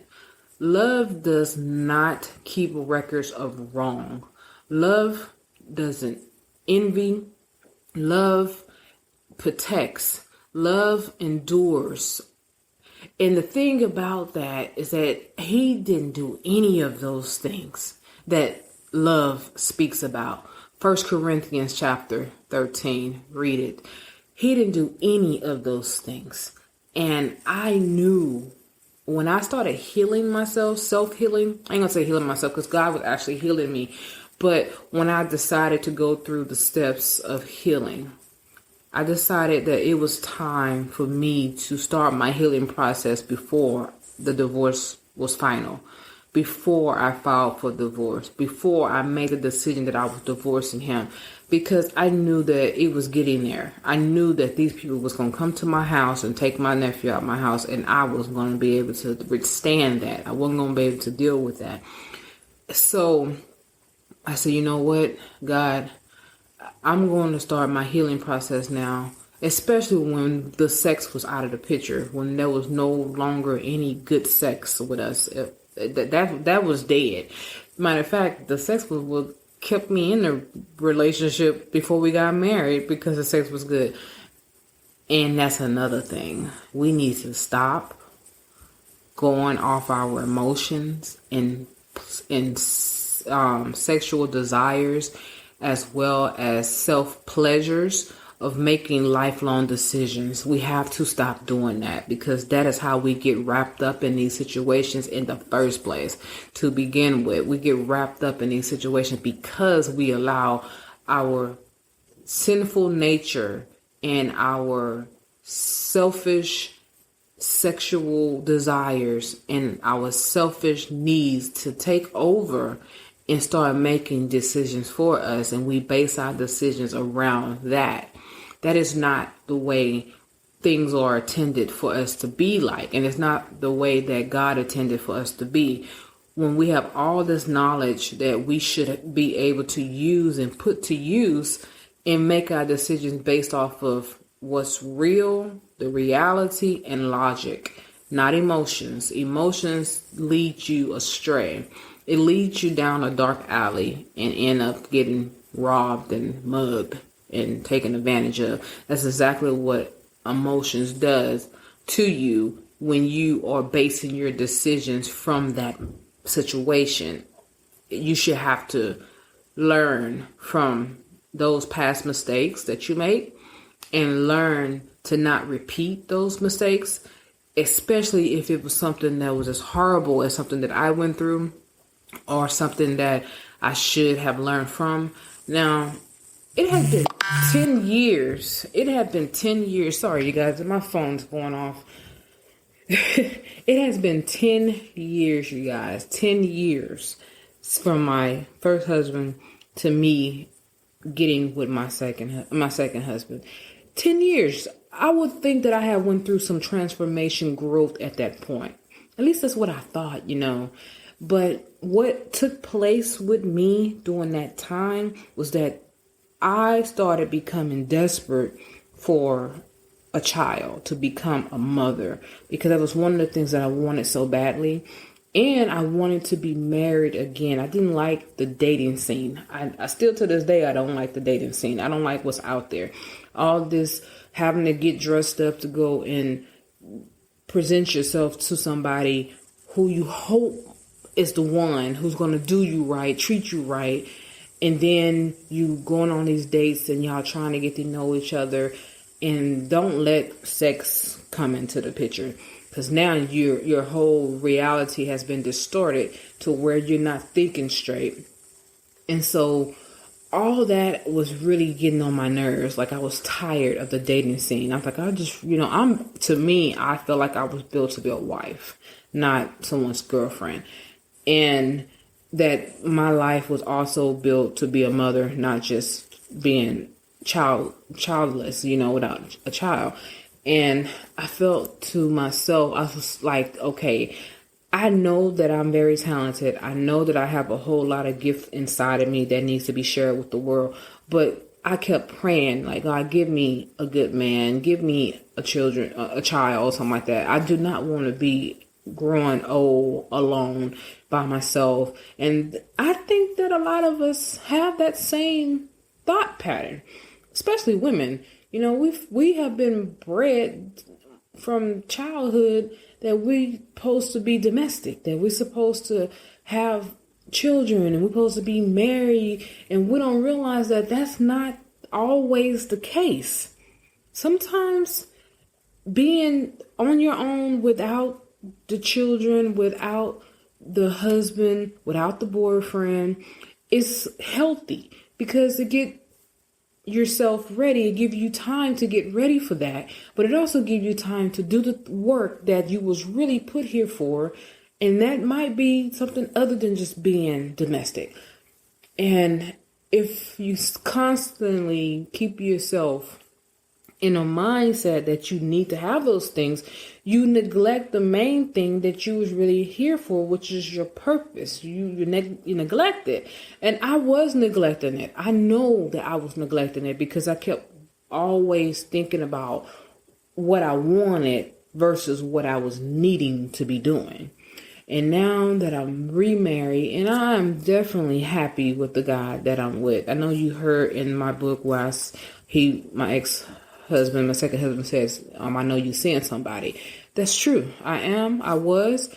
Love does not keep records of wrong. Love doesn't envy. Love protects. Love endures. And the thing about that is that he didn't do any of those things that love speaks about. 1 Corinthians chapter 13, read it. He didn't do any of those things. And I knew when I started healing myself, self-healing, I ain't gonna say healing myself because God was actually healing me. But when I decided to go through the steps of healing, I decided that it was time for me to start my healing process before the divorce was final, before I filed for divorce, before I made the decision that I was divorcing him, because I knew that it was getting there. I knew that these people was going to come to my house and take my nephew out of my house, and I was going to be able to withstand that. I wasn't going to be able to deal with that. So I said, you know what, God, I'm going to start my healing process now, especially when the sex was out of the picture, when there was no longer any good sex with us. That was dead. Matter of fact, the sex was what kept me in the relationship before we got married, because the sex was good. And that's another thing. We need to stop going off our emotions and sexual desires, as well as self-pleasures of making lifelong decisions. We have to stop doing that, because that is how we get wrapped up in these situations in the first place. To begin with, we get wrapped up in these situations because we allow our sinful nature and our selfish sexual desires and our selfish needs to take over and start making decisions for us, and we base our decisions around that. That is not the way things are intended for us to be like, and it's not the way that God intended for us to be. When we have all this knowledge that we should be able to use and put to use and make our decisions based off of what's real, the reality, and logic, not emotions. Emotions lead you astray. It leads you down a dark alley and end up getting robbed and mugged and taken advantage of. That's exactly what emotions does to you when you are basing your decisions from that situation. You should have to learn from those past mistakes that you make and learn to not repeat those mistakes, especially if it was something that was as horrible as something that I went through, or something that I should have learned from. Now, it has been 10 years. It had been 10 years. Sorry, you guys, my phone's going off. It has been 10 years, you guys. 10 years from my first husband to me getting with my second husband. 10 years. I would think that I had went through some transformation growth at that point. At least that's what I thought, But what took place with me during that time was that I started becoming desperate for a child, to become a mother, because that was one of the things that I wanted so badly. And I wanted to be married again. I didn't like the dating scene. I still to this day, I don't like the dating scene. I don't like what's out there. All this having to get dressed up to go and present yourself to somebody who you hope is the one who's going to do you right, treat you right. And then you going on these dates and y'all trying to get to know each other, and don't let sex come into the picture, because now your whole reality has been distorted to where you're not thinking straight. And so all that was really getting on my nerves. Like, I was tired of the dating scene. I was like, I feel like I was built to be a wife, not someone's girlfriend. And that my life was also built to be a mother, not just being childless, without a child. And I felt to myself, I was like, okay, I know that I'm very talented. I know that I have a whole lot of gift inside of me that needs to be shared with the world. But I kept praying, like, God, give me a good man, give me a child, something like that. I do not want to be growing old alone by myself. And I think that a lot of us have that same thought pattern, especially women. You know, we have been bred from childhood that we're supposed to be domestic, that we're supposed to have children and we're supposed to be married, and we don't realize that that's not always the case. Sometimes being on your own without the children, without the husband, without the boyfriend is healthy, because it get yourself ready. It gives you time to get ready for that, but it also gives you time to do the work that you was really put here for, and that might be something other than just being domestic. And if you constantly keep yourself in a mindset that you need to have those things, you neglect the main thing that you was really here for, which is your purpose. You neglect it. And I was neglecting it. I know that I was neglecting it because I kept always thinking about what I wanted versus what I was needing to be doing. And now that I'm remarried, and I'm definitely happy with the guy that I'm with. I know you heard in my book where my ex-husband, my second husband says, I know you seeing somebody. That's true. I was.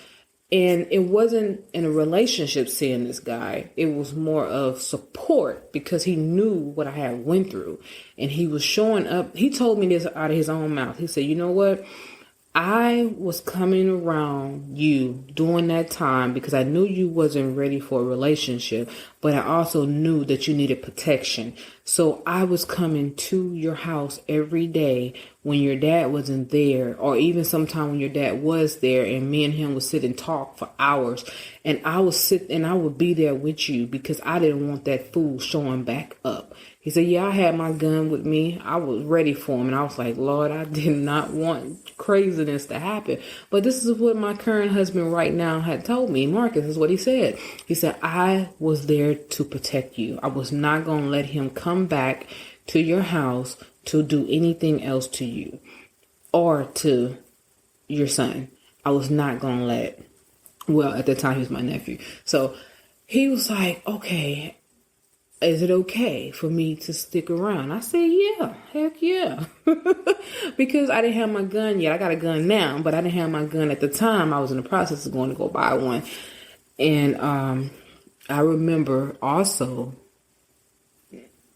And it wasn't in a relationship seeing this guy. It was more of support because he knew what I had went through. And he was showing up. He told me this out of his own mouth. He said, you know what? I was coming around you during that time because I knew you wasn't ready for a relationship, but I also knew that you needed protection. So I was coming to your house every day when your dad wasn't there, or even sometime when your dad was there, and me and him would sit and talk for hours. And I would be there with you because I didn't want that fool showing back up. He said, yeah, I had my gun with me. I was ready for him. And I was like, Lord, I did not want craziness to happen. But this is what my current husband right now had told me. Marcus, is what he said. He said, I was there to protect you. I was not going to let him come back to your house to do anything else to you or to your son. I was not going to let, well, at the time he was my nephew. So he was like, okay, is it okay for me to stick around? I said, yeah, heck yeah. Because I didn't have my gun yet. I got a gun now, but I didn't have my gun at the time. I was in the process of going to go buy one. And I remember also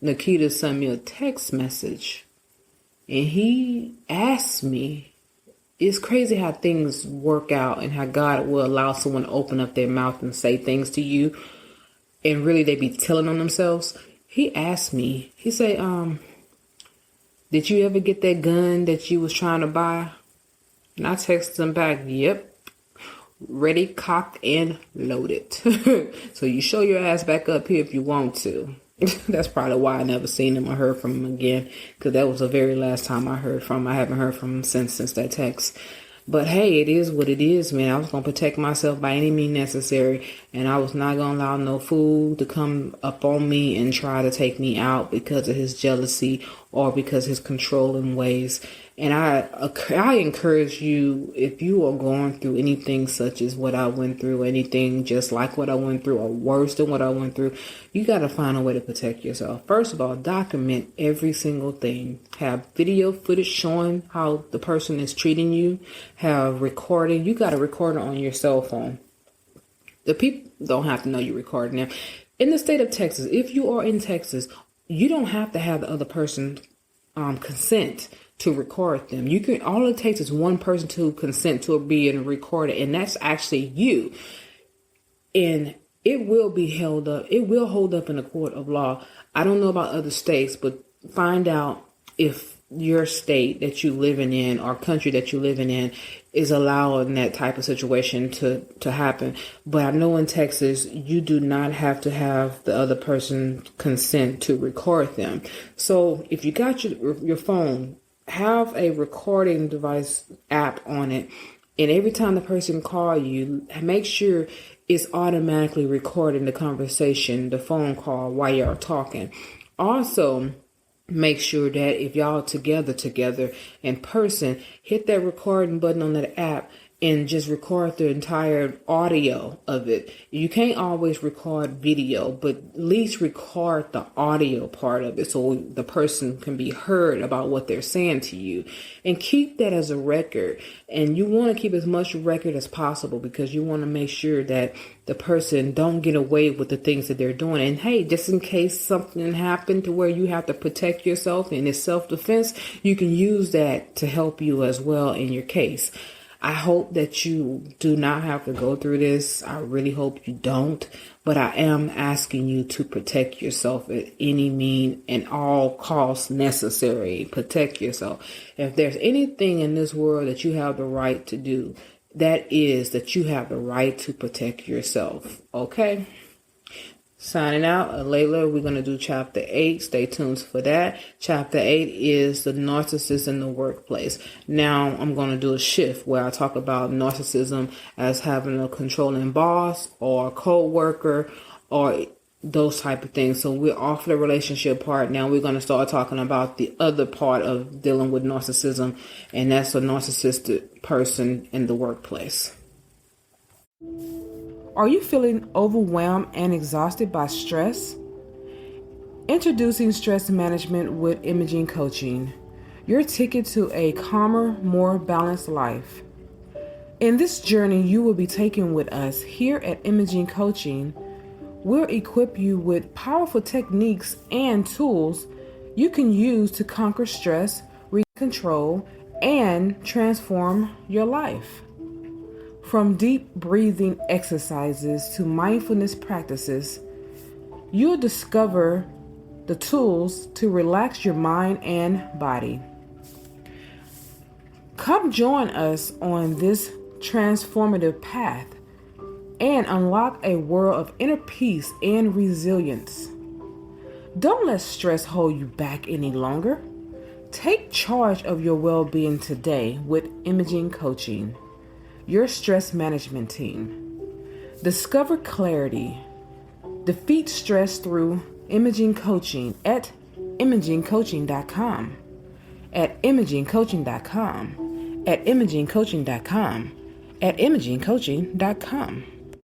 Nikita sent me a text message, and he asked me, it's crazy how things work out and how God will allow someone to open up their mouth and say things to you, and really they be telling on themselves. He asked me, he said, did you ever get that gun that you was trying to buy? And I texted him back, yep. Ready, cocked, and loaded. So you show your ass back up here if you want to. That's probably why I never seen him or heard from him again, because that was the very last time I heard from him. I haven't heard from him since that text. But hey, it is what it is, man. I was going to protect myself by any means necessary, and I was not going to allow no fool to come up on me and try to take me out because of his jealousy or because of his controlling ways. And I encourage you, if you are going through anything such as what I went through, anything just like what I went through or worse than what I went through, you got to find a way to protect yourself. First of all, document every single thing. Have video footage showing how the person is treating you. Have recording. You got to record it on your cell phone. The people don't have to know you're recording them. In the state of Texas, if you are in Texas, you don't have to have the other person consent to record them. You can, all it takes is one person to consent to being recorded, and that's actually you. And it will be held up. It will hold up in a court of law. I don't know about other states, but find out if your state that you living in or country that you living in is allowing that type of situation to happen. But I know in Texas, you do not have to have the other person consent to record them. So if you got your phone, have a recording device app on it, and every time the person call you, make sure it's automatically recording the conversation, the phone call while you're talking. Also, make sure that if y'all together in person, hit that recording button on that app and just record the entire audio of it. You can't always record video, but at least record the audio part of it so the person can be heard about what they're saying to you, and keep that as a record. And you want to keep as much record as possible because you want to make sure that the person don't get away with the things that they're doing. And hey, just in case something happened to where you have to protect yourself and it's self-defense, you can use that to help you as well in your case. I hope that you do not have to go through this. I really hope you don't. But I am asking you to protect yourself at any means and all costs necessary. Protect yourself. If there's anything in this world that you have the right to do, that is that you have the right to protect yourself. Okay? Signing out, Layla. We're going to do chapter 8. Stay tuned for that. Chapter 8 is the narcissist in the workplace. Now I'm going to do a shift where I talk about narcissism as having a controlling boss or a co-worker or those type of things. So we're off the relationship part. Now we're going to start talking about the other part of dealing with narcissism, and that's a narcissistic person in the workplace. Are you feeling overwhelmed and exhausted by stress? Introducing Stress Management with Imaging Coaching, your ticket to a calmer, more balanced life. In this journey you will be taking with us here at Imaging Coaching, we'll equip you with powerful techniques and tools you can use to conquer stress, regain control, and transform your life. From deep breathing exercises to mindfulness practices, you'll discover the tools to relax your mind and body. Come join us on this transformative path and unlock a world of inner peace and resilience. Don't let stress hold you back any longer. Take charge of your well-being today with Imaging Coaching, your stress management team. Discover clarity. Defeat stress through Imaging Coaching at imagingcoaching.com. At imagingcoaching.com. At imagingcoaching.com. At imagingcoaching.com.